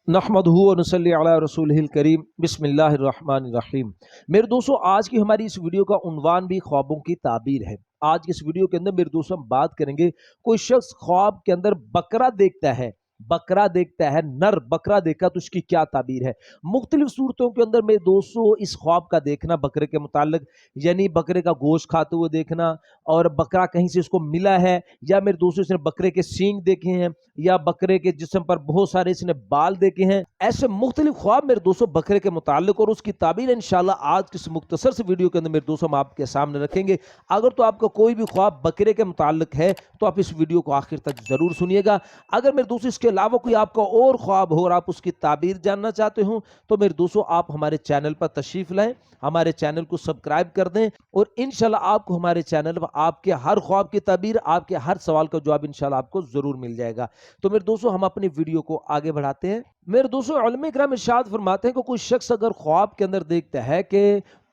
नहमदहू व नसल्ली अला रसूलिहिल करीम बिस्मिल्लाहिर रहमानिर रहीम। मेरे दोस्तों, आज की हमारी इस वीडियो का उन्वान भी ख्वाबों की ताबीर है। आज की इस वीडियो के अंदर मेरे दोस्तों हम बात करेंगे, कोई शख्स ख्वाब के अंदर बकरा देखता है, बकरा देखता है, नर बकरा देखा तो उसकी क्या ताबीर है। मुख्तलिफ सूरतों के अंदर मेरे दोस्तों इस ख्वाब का देखना बकरे के मुतालिक, यानी बकरे का गोश्त खाते हुए देखना, और बकरा कहीं से इसको मिला है, या मेरे दोस्तों इसने बकरे के सींग देखे हैं, या बकरे के जिस्म पर बहुत सारे इसने बाल देखे हैं। ऐसे मुख्तलिफ ख्वाब मेरे दोस्तों बकरे के मुताल्लिक और उसकी ताबीर इंशाल्लाह आज की इस मुख्तसर से वीडियो के अंदर मेरे दोस्तों हम आपके सामने रखेंगे। अगर तो आपका कोई भी ख्वाब बकरे के मुताल्लिक है तो आप इस वीडियो को आखिर तक जरूर सुनिएगा। अगर मेरे दोस्तों इसके अलावा कोई आपका और ख्वाब हो और आप उसकी ताबीर जानना चाहते हो तो मेरे दोस्तों आप हमारे चैनल पर तशरीफ लाएं, हमारे चैनल को सब्सक्राइब कर दें, और इंशाल्लाह आपको हमारे चैनल पर आपके हर ख्वाब की ताबीर, आपके हर सवाल का जवाब इंशाल्लाह आपको जरूर मिल जाएगा। तो मेरे दोस्तों हम अपनी वीडियो को आगे बढ़ाते हैं। मेरे दोस्तों उलमा इकराम इरशाद फरमाते हैं कि कोई शख्स अगर ख्वाब के अंदर देखता है कि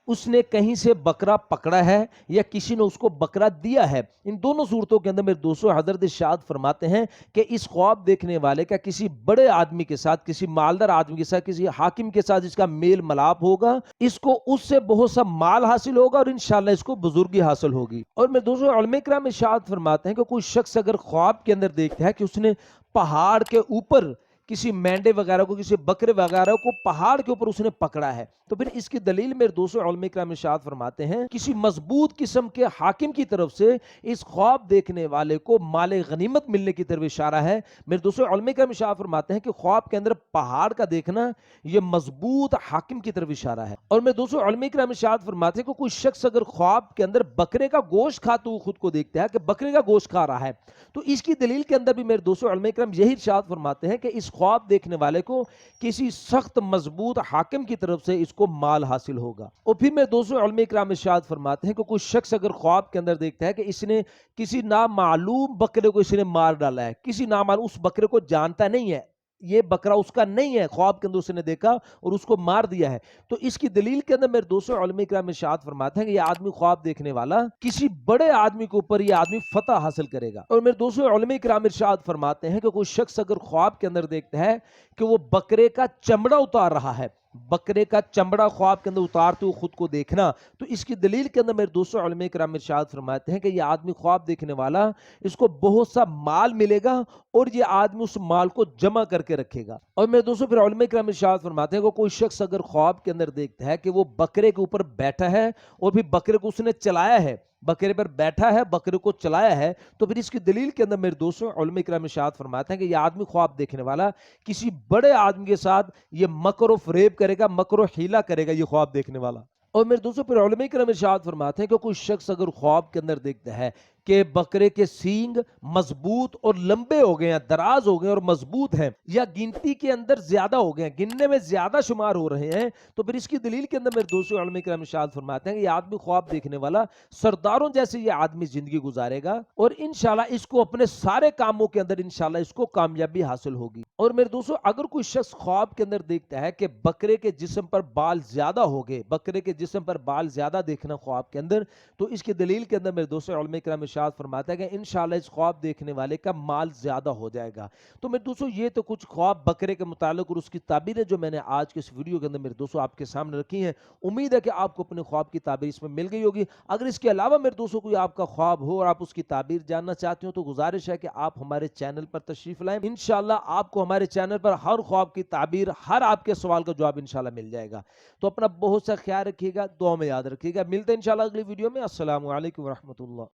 उसने कहीं से बकरा पकड़ा है या किसी ने उसको बकरा दिया है, इन दोनों सूरतों के अंदर मेरे दोस्तों हजरत इरशाद फरमाते हैं कि इस ख्वाब देखने वाले का किसी बड़े आदमी के साथ, किसी मालदार आदमी के साथ, किसी हाकिम के साथ इसका मेल मलाप होगा, इसको उससे बहुत सा माल हासिल होगा और इंशाल्लाह इसको बुजुर्गी हासिल होगी। और मेरे दोस्तों उलमा इकराम इरशाद फरमाते हैं कि कोई शख्स अगर ख्वाब के अंदर देखता है कि उसने पहाड़ के ऊपर किसी मेंढे वगैरह को, किसी बकरे वगैरह को पहाड़ के ऊपर उसने पकड़ा है, तो फिर इसकी दलील मेरे दोस्तों उलमा इकराम इरशाद फरमाते हैं किसी मजबूत किस्म के हाकिम की तरफ से इस ख्वाब देखने वाले को माले गनीमत मिलने की तरफ इशारा है। मेरे दोस्तों उलमा इकराम इरशाद फरमाते हैं कि ख्वाब के अंदर पहाड़ का देखना यह मजबूत हाकिम की तरफ इशारा है। और मेरे दोस्तों उलमा इकराम इरशाद फरमाते हैं कि कोई शख्स अगर ख्वाब के अंदर बकरे का गोश्त खाते हुए खुद को देखता है कि बकरे का गोश्त खा रहा है, तो इसकी दलील के अंदर भी मेरे दोस्तों उलमा इकराम यही इरशाद फरमाते हैं कि इस ख्वाब देखने वाले को किसी सख्त मजबूत हाकिम की तरफ से इसको माल हासिल होगा। और फिर मेरे दोस्तों उलमा इकराम इरशाद फरमाते हैं कि कोई शख्स अगर ख्वाब के अंदर देखता है कि इसने किसी नामालूम बकरे को इसने मार डाला है, किसी नामालूम, उस बकरे को जानता नहीं है, ये बकरा उसका नहीं है, ख्वाब के अंदर उसने देखा और उसको मार दिया है, तो इसकी दलील के अंदर मेरे दोस्तों उलमा इकराम इरशाद फरमाते हैं कि ये आदमी ख्वाब देखने वाला किसी बड़े आदमी के ऊपर ये आदमी फतह हासिल करेगा। और मेरे दोस्तों उलमा इकराम इरशाद फरमाते हैं कि कोई शख्स अगर ख्वाब के अंदर देखता है कि वो बकरे का चमड़ा उतार रहा है, बकरे का चमड़ा ख्वाब के अंदर उतारते हुए खुद को देखना, तो इसकी दलील के अंदर मेरे दोस्तों उलमा इकराम इरशाद फरमाते हैं कि ये आदमी ख्वाब देखने वाला, इसको बहुत सा माल मिलेगा और ये आदमी उस माल को जमा करके रखेगा। और मेरे दोस्तों फिर उलमा इकराम इरशाद फरमाते हैं कि कोई शख्स अगर ख्वाब के अंदर देखता है कि वो बकरे के ऊपर बैठा है और फिर बकरे को उसने चलाया है, बकरे पर बैठा है, बकरे को चलाया है, तो फिर इसकी दलील के अंदर मेरे दोस्तों उलमा इकराम इरशाद फरमाते हैं कि यह आदमी ख्वाब देखने वाला किसी बड़े आदमी के साथ ये मकर व फरेब करेगा, मकर व हीला करेगा ये ख्वाब देखने वाला। और मेरे दोस्तों फिर उलमा इकराम इरशाद फरमाते हैं कि कोई शख्स अगर ख्वाब के अंदर देखता है कि बकरे के सींग मजबूत और लंबे हो गए हैं, दराज हो गए और मजबूत हैं, या गिनती के अंदर ज्यादा हो गए हैं, गिनने में ज्यादा शुमार हो रहे हैं, तो फिर इसकी दलील के अंदर मेरे दोस्तों उलमा इकराम इरशाद फरमाते हैं कि ये आदमी ख्वाब देखने वाला सरदारों जैसे ये आदमी जिंदगी गुजारेगा और इंशाल्लाह इसको अपने सारे कामों के अंदर इंशाल्लाह इसको कामयाबी हासिल होगी। और मेरे दोस्तों अगर कोई शख्स ख्वाब के अंदर देखता है कि बकरे के जिस्म पर बाल ज्यादा हो गए, बकरे के जिस्म पर बाल ज्यादा देखना ख्वाब के अंदर, तो इसकी दलील के अंदर मेरे दोस्तों उलमा इकराम इरशाद फरमाता है कि इंशाल्लाह इस ख्वाब देखने वाले का माल ज्यादा हो जाएगा। तो मेरे दोस्तों ये तो कुछ ख्वाब बकरे के मुतालिक और उसकी ताबीरें जो मैंने आज के इस वीडियो के अंदर मेरे दोस्तों आपके सामने रखी हैं। उम्मीद है कि आपको अपने ख्वाब की ताबीर इसमें मिल गई होगी। अगर इसके अलावा मेरे दोस्तों कोई आपका ख्वाब हो और आप उसकी ताबीर जानना चाहते हो तो गुजारिश है कि आप हमारे चैनल पर तशरीफ लाएं। इंशाल्लाह आपको हमारे चैनल पर हर ख्वाब की ताबीर, हर आपके सवाल का जवाब इंशाल्लाह मिल जाएगा। तो अपना बहुत सा ख्याल रखिएगा, दुआ में याद रखिएगा। मिलते हैं इंशाल्लाह अगली वीडियो में। अस्सलामु अलैकुम व रहमतुल्लाह।